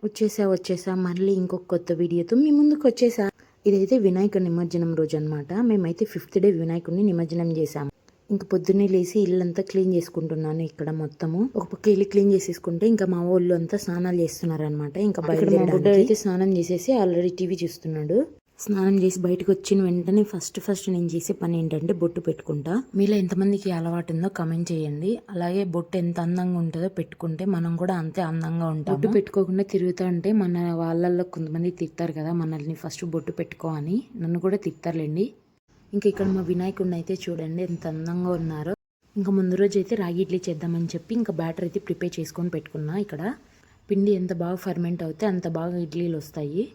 వచ్చేసా మళ్ళీ ఇంకొక కొత్త వీడియోతో మీ ముందుకు వచ్చేసా. ఇదైతే వినాయకుడి నిమజ్జనం రోజు అనమాట. మేమైతే 5th డే వినాయకుడిని నిమజ్జనం చేసాము. ఇంకా పొద్దున్నే లేసి ఇల్లంతా క్లీన్ చేసుకుంటున్నాను. ఇక్కడ మొత్తము ఒక పక్క ఇల్లు క్లీన్ చేసేసుకుంటే ఇంకా మా వాళ్ళు అంతా స్నానాలు చేస్తున్నారు అనమాట. ఇంకా బయట బుడ్డ అయితే స్నానం చేసేసి ఆల్రెడీ టీవీ చూస్తున్నాడు. స్నానం చేసి బయటకు వచ్చిన వెంటనే ఫస్ట్ నేను చేసే పని ఏంటంటే బొట్టు పెట్టుకుంటా. మీలో ఎంతమందికి అలవాటు ఉందో కమెంట్ చేయండి. అలాగే బొట్టు ఎంత అందంగా ఉంటుందో పెట్టుకుంటే మనం కూడా అంతే అందంగా ఉంటాం. బొట్టు పెట్టుకోకుండా తిరుగుతా ఉంటే మన వాళ్ళల్లో కొంతమంది తిడతారు కదా మనల్ని ఫస్ట్ బొట్టు పెట్టుకో అని. నన్ను కూడా తిడతారులేండి. ఇంకా ఇక్కడ మా వినాయకుడిని అయితే చూడండి ఎంత అందంగా ఉన్నారో. ఇంకా ముందు రోజు అయితే రాగి ఇడ్లీ చేద్దామని చెప్పి ఇంకా బ్యాటర్ అయితే ప్రిపేర్ చేసుకొని పెట్టుకున్నా. ఇక్కడ పిండి ఎంత బాగా ఫర్మెంట్ అవుతే అంత బాగా ఇడ్లీలు వస్తాయి.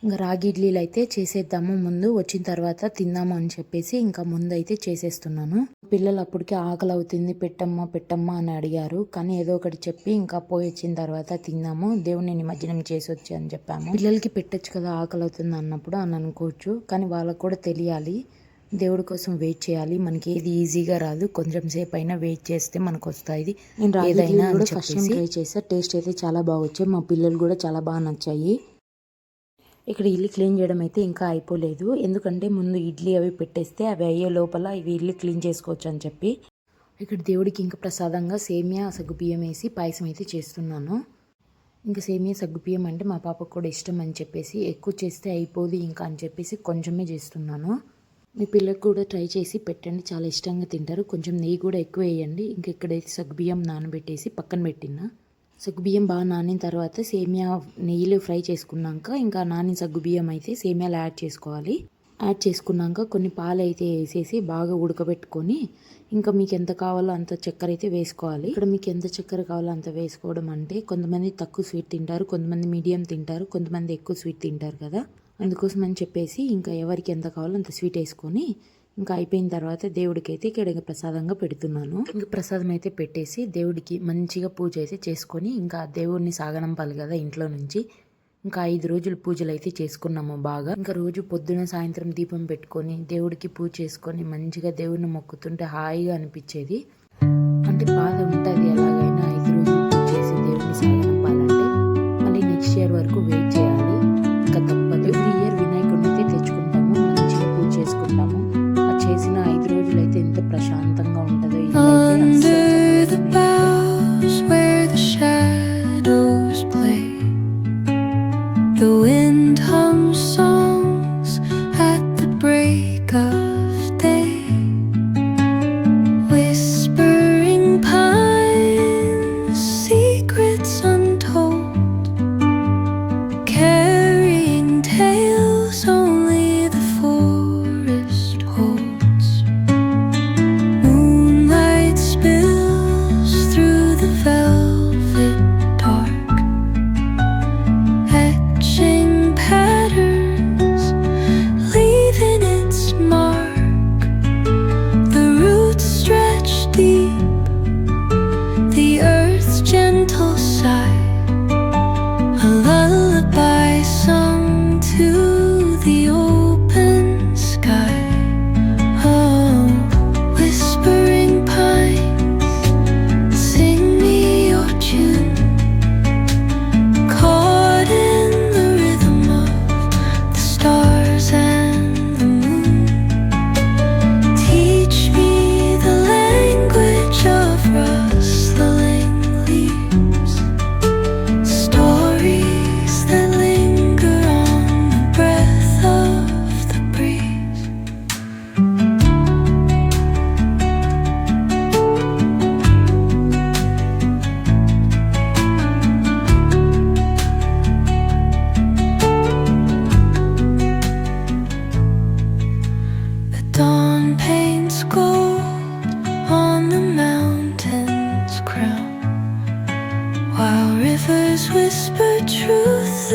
ఇంకా రాగి ఇడ్లీలు అయితే చేసేద్దాము, ముందు వచ్చిన తర్వాత తిందాము అని చెప్పేసి ఇంకా ముందు అయితే చేసేస్తున్నాను. పిల్లలు అప్పటికే ఆకలి అవుతుంది పెట్టమ్మా అని అడిగారు. కానీ ఏదో ఒకటి చెప్పి ఇంకా పోయి వచ్చిన తర్వాత తిందాము, దేవుని నిమజ్జనం చేసి వచ్చి అని చెప్పాము. పిల్లలకి పెట్టచ్చు కదా ఆకలి అవుతుంది అన్నప్పుడు అని అనుకోవచ్చు. కానీ వాళ్ళకు కూడా తెలియాలి దేవుడి కోసం వెయిట్ చేయాలి. మనకి ఏది ఈజీగా రాదు, కొంచెం సేపు అయినా వెయిట్ చేస్తే మనకు వస్తాయి. నేను ఏదైనా కూడా ఫస్ట్ టైం ట్రై చేసా. టేస్ట్ అయితే చాలా బాగా వచ్చాయి. మా పిల్లలు కూడా చాలా బాగా నచ్చాయి. ఇక్కడ ఇల్లు క్లీన్ చేయడం అయితే ఇంకా అయిపోలేదు. ఎందుకంటే ముందు ఇడ్లీ అవి పెట్టేస్తే అవి అయ్యే లోపల ఇవి ఇల్లు క్లీన్ చేసుకోవచ్చు అని చెప్పి ఇక్కడ దేవుడికి ఇంకా ప్రసాదంగా సేమియా సగ్గుబియ్యం వేసి పాయసం అయితే చేస్తున్నాను. ఇంకా సేమియా సగ్గుబియ్యం అంటే మా పాపకు కూడా ఇష్టం అని చెప్పేసి ఎక్కువ చేస్తే అయిపోదు ఇంకా అని చెప్పేసి కొంచెమే చేస్తున్నాను. మీ పిల్లలకు కూడా ట్రై చేసి పెట్టండి, చాలా ఇష్టంగా తింటారు. కొంచెం నెయ్యి కూడా ఎక్కువ వేయండి. ఇంకా ఇక్కడైతే సగ్గుబియ్యం నానబెట్టేసి పక్కన పెట్టినా. సగ్గుబియ్యం బాగా నానిన తర్వాత సేమియా నెయ్యిలో ఫ్రై చేసుకున్నాక ఇంకా నానిన సగ్గుబియ్యం అయితే సేమియాలు యాడ్ చేసుకోవాలి. యాడ్ చేసుకున్నాక కొన్ని పాలు అయితే వేసేసి బాగా ఉడకబెట్టుకొని ఇంకా మీకు ఎంత కావాలో అంత చక్కెర అయితే వేసుకోవాలి. ఇక్కడ మీకు ఎంత చక్కెర కావాలో అంత వేసుకోవడం అంటే కొంతమంది తక్కువ స్వీట్ తింటారు, కొంతమంది మీడియం తింటారు, కొంతమంది ఎక్కువ స్వీట్ తింటారు కదా. అందుకోసం అని చెప్పేసి ఇంకా ఎవరికి ఎంత కావాలో అంత స్వీట్ వేసుకొని ఇంకా అయిపోయిన తర్వాత దేవుడికి అయితే ఇక్కడ ప్రసాదంగా పెడుతున్నాను. ఇంకా ప్రసాదం అయితే పెట్టేసి దేవుడికి మంచిగా పూజ అయితే చేసుకొని ఇంకా దేవుడిని సాగనంపాలి కదా ఇంట్లో నుంచి. ఇంకా 5 రోజులు పూజలు అయితే చేసుకున్నాము బాగా. ఇంకా రోజు పొద్దున సాయంత్రం దీపం పెట్టుకొని దేవుడికి పూజ చేసుకొని మంచిగా దేవుడిని మొక్కుతుంటే హాయిగా అనిపించేది. అంటే బాధ ఉంటుంది ఎలాగైనా 5 రోజులు పూజ చేసి దేవుడిని సాగనంపాలంటే మళ్ళీ నెక్స్ట్ ఇయర్ వరకు వెయిట్ చేయాలి. ఇంకా తప్పదు. ఎవ్రీ ఇయర్ వినాయకుడిని అయితే తెచ్చుకుంటాము, మంచిగా పూజ చేసుకుంటాము. చేసిన 5 రోజులు అయితే ఎంత ప్రశాంతంగా ఉంటుందో.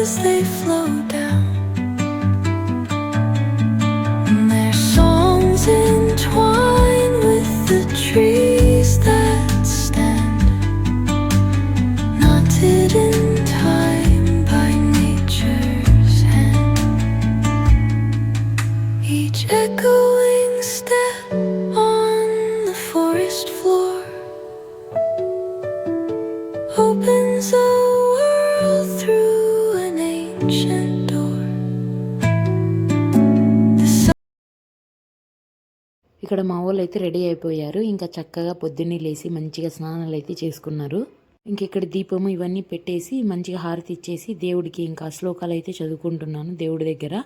as they flow down, and their songs entwine with the trees that stand, knotted in time by nature's hand. Each echoing step on the forest floor opens a world through ఇక్కడ మా వాళ్ళు అయితే రెడీ అయిపోయారు. ఇంకా చక్కగా పొద్దున్నే లేసి మంచిగా స్నానాలు అయితే చేసుకున్నారు. ఇంక ఇక్కడ దీపము ఇవన్నీ పెట్టేసి మంచిగా హారతి ఇచ్చేసి దేవుడికి ఇంకా శ్లోకాలు అయితే చదువుకుంటున్నాను దేవుడి దగ్గర.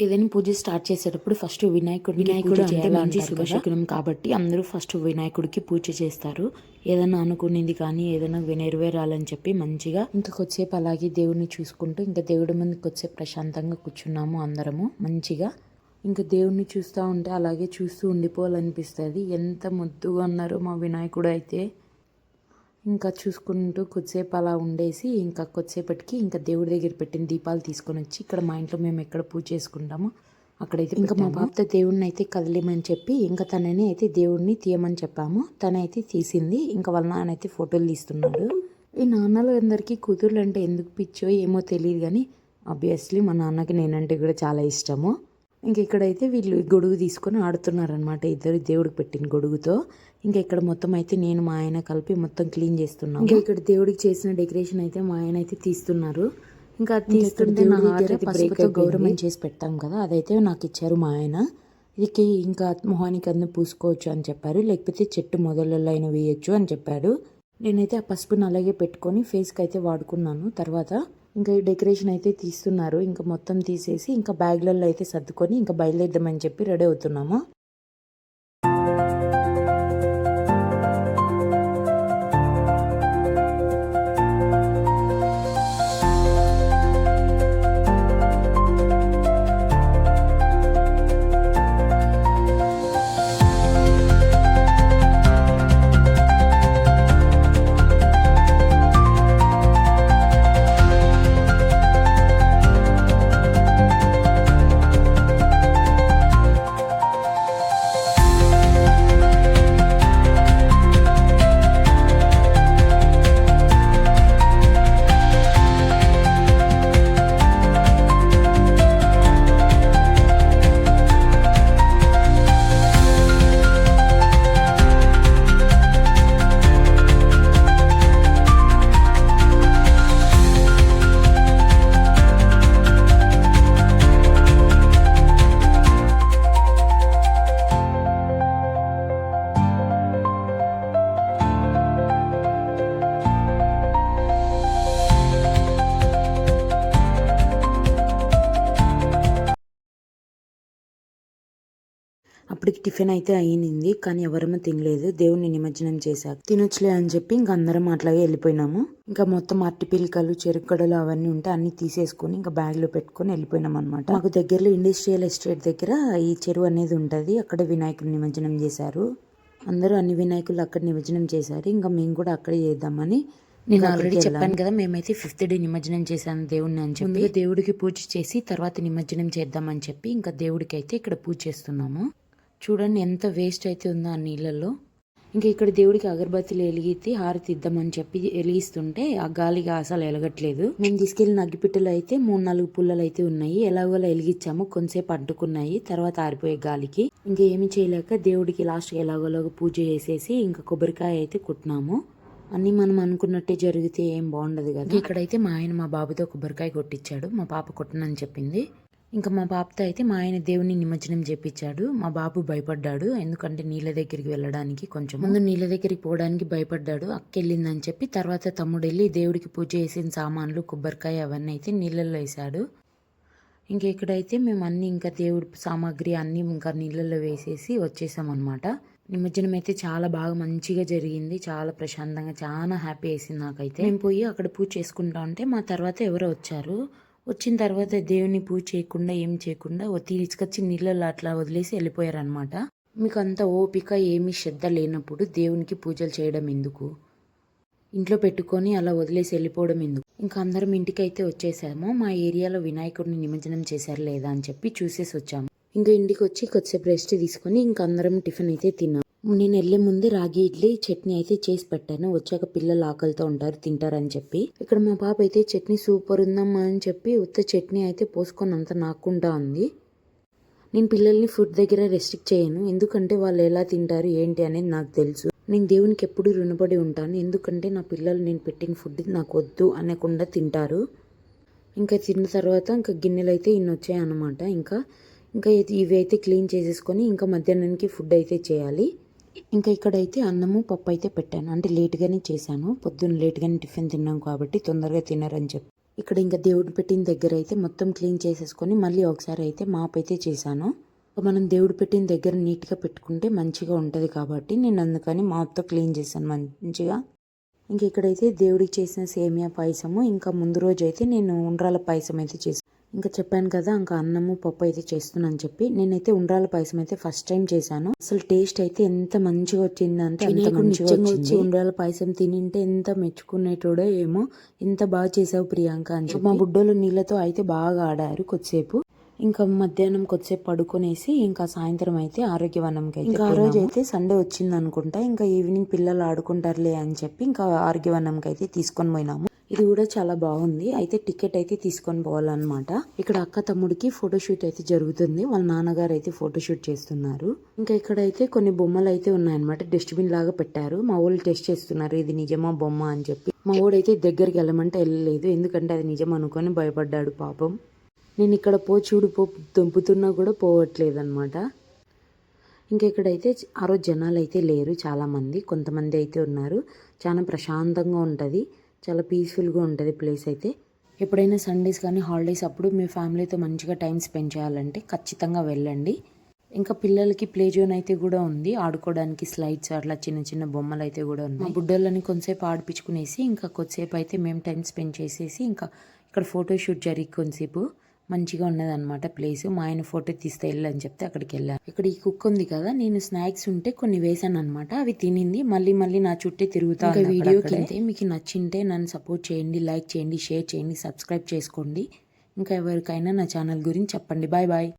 ఏదైనా పూజ స్టార్ట్ చేసేటప్పుడు ఫస్ట్ వినాయకుడు అంటే మంచి శుభశకునం కాబట్టి అందరూ ఫస్ట్ వినాయకుడికి పూజ చేస్తారు. ఏదైనా అనుకునేది కానీ ఏదైనా నెరవేరాలని చెప్పి మంచిగా ఇంకా కొద్దిసేపు అలాగే దేవుడిని చూసుకుంటూ ఇంకా దేవుడి ముందు కొద్దిసేపు ప్రశాంతంగా కూర్చున్నాము అందరము మంచిగా. ఇంకా దేవుడిని చూస్తూ ఉంటే అలాగే చూస్తూ ఉండిపోవాలనిపిస్తుంది. ఎంత ముద్దుగా ఉన్నారో మా వినాయకుడు అయితే. ఇంకా చూసుకుంటూ కొద్దిసేపు అలా ఉండేసి ఇంకా కొద్దిసేపటికి ఇంకా దేవుడి దగ్గర పెట్టిన దీపాలు తీసుకొని వచ్చి ఇక్కడ మా ఇంట్లో మేము ఎక్కడ పూజ చేసుకుంటామో అక్కడైతే ఇంకా మా బాబుతో దేవుడిని అయితే కదిలేమని చెప్పి ఇంకా తనని అయితే దేవుడిని తీయమని చెప్పాము. తనైతే తీసింది. ఇంకా వాళ్ళ నాన్న అయితే ఫోటోలు తీస్తున్నాడు. ఈ నాన్నలు అందరికీ కూతుర్లు అంటే ఎందుకు పిచ్చో ఏమో తెలియదు కానీ ఆబ్వియస్లీ మా నాన్నకి నేనంటే కూడా చాలా ఇష్టము. ఇంక ఇక్కడైతే వీళ్ళు గొడుగు తీసుకొని ఆడుతున్నారనమాట, ఇద్దరు దేవుడికి పెట్టిన గొడుగుతో. ఇంకా ఇక్కడ మొత్తం అయితే నేను మా ఆయన కలిపి మొత్తం క్లీన్ చేస్తున్నాను. ఇంకా ఇక్కడ దేవుడికి చేసిన డెకరేషన్ అయితే మా ఆయన అయితే తీస్తున్నారు. ఇంకా అది తీస్తుంటే నా హార్ట్ అయితే పసుపుతో గౌరవం చేసి పెట్టాం కదా, అదైతే నాకు ఇచ్చారు మా ఆయన. ఇది ఇంకా మొహానికి అన్నీ పూసుకోవచ్చు అని చెప్పారు, లేకపోతే చెట్టు మొదలలో అయినా వేయచ్చు అని చెప్పాడు. నేనైతే ఆ పసుపుని అలాగే పెట్టుకొని ఫేస్కి అయితే వాడుకున్నాను. తర్వాత ఇంకా ఈ డెకరేషన్ అయితే తీస్తున్నారు. ఇంకా మొత్తం తీసేసి ఇంకా బ్యాగ్లలో అయితే సర్దుకొని ఇంకా బయలుదేద్దామని చెప్పి రెడీ అవుతున్నాము. అప్పటికి టిఫిన్ అయితే అయ్యింది, కానీ ఎవరమూ తినలేదు. దేవుణ్ణి నిమజ్జనం చేశాక తినొచ్చులే అని చెప్పి ఇంకా అందరం అట్లాగే వెళ్ళిపోయినాము. ఇంకా మొత్తం అరటిపిల్కలు చెరుకడలు అవన్నీ ఉంటే అన్ని తీసేసుకొని ఇంకా బ్యాగ్లో పెట్టుకొని వెళ్ళిపోయినాం అనమాట. మాకు దగ్గరలో ఇండస్ట్రియల్ ఎస్టేట్ దగ్గర ఈ చెరువు అనేది ఉంటుంది. అక్కడ వినాయకుడు నిమజ్జనం చేశారు. అందరూ అన్ని వినాయకులు అక్కడ నిమజ్జనం చేశారు. ఇంకా మేము కూడా అక్కడే చేద్దామని నేను ఆల్రెడీ చెప్పాను కదా, మేమైతే 5th డే నిమజ్జనం చేశాను దేవుడిని అని చెప్పి. దేవుడికి పూజ చేసి తర్వాత నిమజ్జనం చేద్దామని చెప్పి ఇంకా దేవుడికి అయితే ఇక్కడ పూజ చేస్తున్నాము. చూడండి ఎంత వేస్ట్ అయితే ఉందో ఆ నీళ్ళల్లో. ఇంకా ఇక్కడ దేవుడికి అగరబత్తిలు వెలిగితే హారతి ఇద్దామని చెప్పి వెలిగిస్తుంటే ఆ గాలిగా అసలు వెలగట్లేదు. మేము తీసుకెళ్లిన అగ్గిపిట్టలు అయితే 3-4 పుల్లలు అయితే ఉన్నాయి. ఎలాగోలా వెలిగించాము, కొంతసేపు అడ్డుకున్నాయి, తర్వాత ఆరిపోయే గాలికి. ఇంకా ఏమి చేయలేక దేవుడికి లాస్ట్ ఎలాగోలాగా పూజ చేసేసి ఇంకా కొబ్బరికాయ అయితే కొట్టినాము. అన్నీ మనం అనుకున్నట్టే జరిగితే ఏం బాగుండదు కదా. ఇక్కడైతే మా ఆయన మా బాబుతో కొబ్బరికాయ కొట్టించాడు. మా పాప కొట్టనని చెప్పింది. ఇంకా మా బాబుతో అయితే మా ఆయన దేవుని నిమజ్జనం చేపించాడు. మా బాబు భయపడ్డాడు, ఎందుకంటే నీళ్ళ దగ్గరికి వెళ్ళడానికి కొంచెం ముందు నీళ్ళ దగ్గరికి పోవడానికి భయపడ్డాడు. అక్కెళ్ళిందని చెప్పి తర్వాత తమ్ముడు వెళ్ళి దేవుడికి పూజ చేసిన సామాన్లు కొబ్బరికాయ అవన్నీ అయితే నీళ్ళల్లో వేసాడు. ఇంకా ఇక్కడైతే మేము అన్ని ఇంకా దేవుడి సామాగ్రి అన్నీ ఇంకా నీళ్ళల్లో వేసేసి వచ్చేసాం అనమాట. నిమజ్జనం అయితే చాలా బాగా మంచిగా జరిగింది. చాలా ప్రశాంతంగా, చాలా హ్యాపీ వేసింది నాకైతే. మేము పోయి అక్కడ పూజ చేసుకుంటా ఉంటే మా తర్వాత ఎవరో వచ్చారు. వచ్చిన తర్వాత దేవుని పూజ చేయకుండా ఏం చేయకుండా తీసుకొచ్చి నీళ్ళల్లో అట్లా వదిలేసి వెళ్ళిపోయారు అనమాట. మీకు అంత ఓపిక ఏమీ శ్రద్ధ లేనప్పుడు దేవునికి పూజలు చేయడం ఎందుకు, ఇంట్లో పెట్టుకొని అలా వదిలేసి వెళ్ళిపోవడం ఎందుకు. ఇంకా అందరం ఇంటికి అయితే వచ్చేసాము. మా ఏరియాలో వినాయకుడిని నిమజ్జనం చేశారు లేదా అని చెప్పి చూసేసి వచ్చాము. ఇంకా ఇంటికి వచ్చి కొద్దిసేపు రెస్ట్ తీసుకొని ఇంకా అందరం టిఫిన్ అయితే తిన్నాం. నేను వెళ్ళే ముందు రాగి ఇడ్లీ చట్నీ అయితే చేసి పెట్టాను. వచ్చాక పిల్లలు ఆకలితో ఉంటారు, తింటారని చెప్పి. ఇక్కడ మా పాప అయితే చట్నీ సూపర్ ఉందమ్మా అని చెప్పి ఉత్త చట్నీ అయితే పోసుకొని అంత నాకుంటా ఉంది. నేను పిల్లల్ని ఫుడ్ దగ్గర రెస్ట్రిక్ట్ చేయను, ఎందుకంటే వాళ్ళు ఎలా తింటారు ఏంటి అనేది నాకు తెలుసు. నేను దేవునికి ఎప్పుడు రుణపడి ఉంటాను, ఎందుకంటే నా పిల్లలు నేను పెట్టిన ఫుడ్ నాకు వద్దు అనకుండా తింటారు. ఇంకా తిన్న తర్వాత ఇంకా గిన్నెలు అయితే ఇన్ని వచ్చాయి అన్నమాట. ఇంకా ఇంకా ఇవి అయితే క్లీన్ చేసేసుకొని ఇంకా మధ్యాహ్నానికి ఫుడ్ అయితే చేయాలి. ఇంకా ఇక్కడైతే అన్నము పప్పు అయితే పెట్టాను. అంటే లేట్గానే చేశాను. పొద్దున్న లేట్గానే టిఫిన్ తిన్నాం కాబట్టి తొందరగా తినరని చెప్పి. ఇక్కడ ఇంకా దేవుడు పెట్టిన దగ్గర అయితే మొత్తం క్లీన్ చేసేసుకొని మళ్ళీ ఒకసారి అయితే మాప్ అయితే చేశాను. మనం దేవుడు పెట్టిన దగ్గర నీట్గా పెట్టుకుంటే మంచిగా ఉంటుంది కాబట్టి నేను అందుకని మాప్తో క్లీన్ చేశాను మంచిగా. ఇంక ఇక్కడైతే దేవుడికి చేసిన సేమియా పాయసము, ఇంకా ముందు రోజు అయితే నేను ఉండ్రాల పాయసం అయితే చేశాను. ఇంకా చెప్పాను కదా ఇంకా అన్నము పప్పు అయితే చేస్తున్నాను చెప్పి నేనైతే ఉండ్రాల పాయసం అయితే ఫస్ట్ టైం చేశాను. అసలు టేస్ట్ అయితే ఎంత మంచిగా వచ్చిందంటే అంత మంచిగా వచ్చి ఉండ్రాల పాయసం తినింటే ఎంత మెచ్చుకునేటోడో ఏమో, ఎంత బాగా చేసావు ప్రియాంక అని చెప్పి. మా బుడ్డోలు నీళ్ళతో అయితే బాగా ఆడారు కొద్దిసేపు. ఇంకా మధ్యాహ్నం కొద్దిసేపు పడుకునేసి ఇంకా సాయంత్రం అయితే ఆరోగ్యవనంకి అయితే ఇంకా ఆ రోజు అయితే సండే వచ్చింది అనుకుంటా. ఇంకా ఈవినింగ్ పిల్లలు ఆడుకుంటారులే అని చెప్పి ఇంకా ఆరోగ్యవనంకి అయితే తీసుకొని పోయినాము. ఇది కూడా చాలా బాగుంది. అయితే టికెట్ అయితే తీసుకొని పోవాలన్నమాట. ఇక్కడ అక్క తమ్ముడికి ఫోటోషూట్ అయితే జరుగుతుంది. వాళ్ళ నాన్నగారు అయితే ఫోటోషూట్ చేస్తున్నారు. ఇంకా ఇక్కడైతే కొన్ని బొమ్మలు అయితే ఉన్నాయన్నమాట. డస్ట్బిన్ లాగా పెట్టారు. మా వాళ్ళు టెస్ట్ చేస్తున్నారు ఇది నిజమా బొమ్మ అని చెప్పి. మా వాడైతే దగ్గరికి వెళ్ళమంటే వెళ్ళలేదు, ఎందుకంటే అది నిజం అనుకొని భయపడ్డాడు పాపం. నేను ఇక్కడ చూడు దంపుతున్నా కూడా పోవట్లేదు అనమాట. ఇంకా ఇక్కడైతే ఆ రోజు జనాలు అయితే లేరు, చాలామంది కొంతమంది అయితే ఉన్నారు. చాలా ప్రశాంతంగా ఉంటుంది, చాలా పీస్ఫుల్గా ఉంటుంది ప్లేస్ అయితే. ఎప్పుడైనా సండేస్ కానీ హాలిడేస్ అప్పుడు మీ ఫ్యామిలీతో మంచిగా టైం స్పెండ్ చేయాలంటే ఖచ్చితంగా వెళ్ళండి. ఇంకా పిల్లలకి ప్లే జోన్ అయితే కూడా ఉంది, ఆడుకోవడానికి స్లైడ్స్ అట్లా చిన్న చిన్న బొమ్మలు అయితే కూడా ఉన్నాయి. బుడ్డోళ్ళని కొంతసేపు ఆడిపించుకునేసి ఇంకా కొద్దిసేపు అయితే మేము టైం స్పెండ్ చేసేసి ఇంకా ఇక్కడ ఫోటోషూట్ జరిగి కొంతసేపు మంచిగా ఉన్నదన్నమాట ప్లేస్. మా ఆయన ఫోటో తీస్తే వెళ్ళని చెప్తే అక్కడికి వెళ్ళాను. ఇక్కడ ఈ కుక్క ఉంది కదా, నేను స్నాక్స్ ఉంటే కొన్ని వేసాను అనమాట, అవి తినింది. మళ్ళీ నా చుట్టే తిరుగుతా. వీడియో కింద మీకు నచ్చింటే నన్ను సపోర్ట్ చేయండి, లైక్ చేయండి, షేర్ చేయండి, సబ్స్క్రైబ్ చేసుకోండి. ఇంకా ఎవరికైనా నా ఛానల్ గురించి చెప్పండి. Bye bye.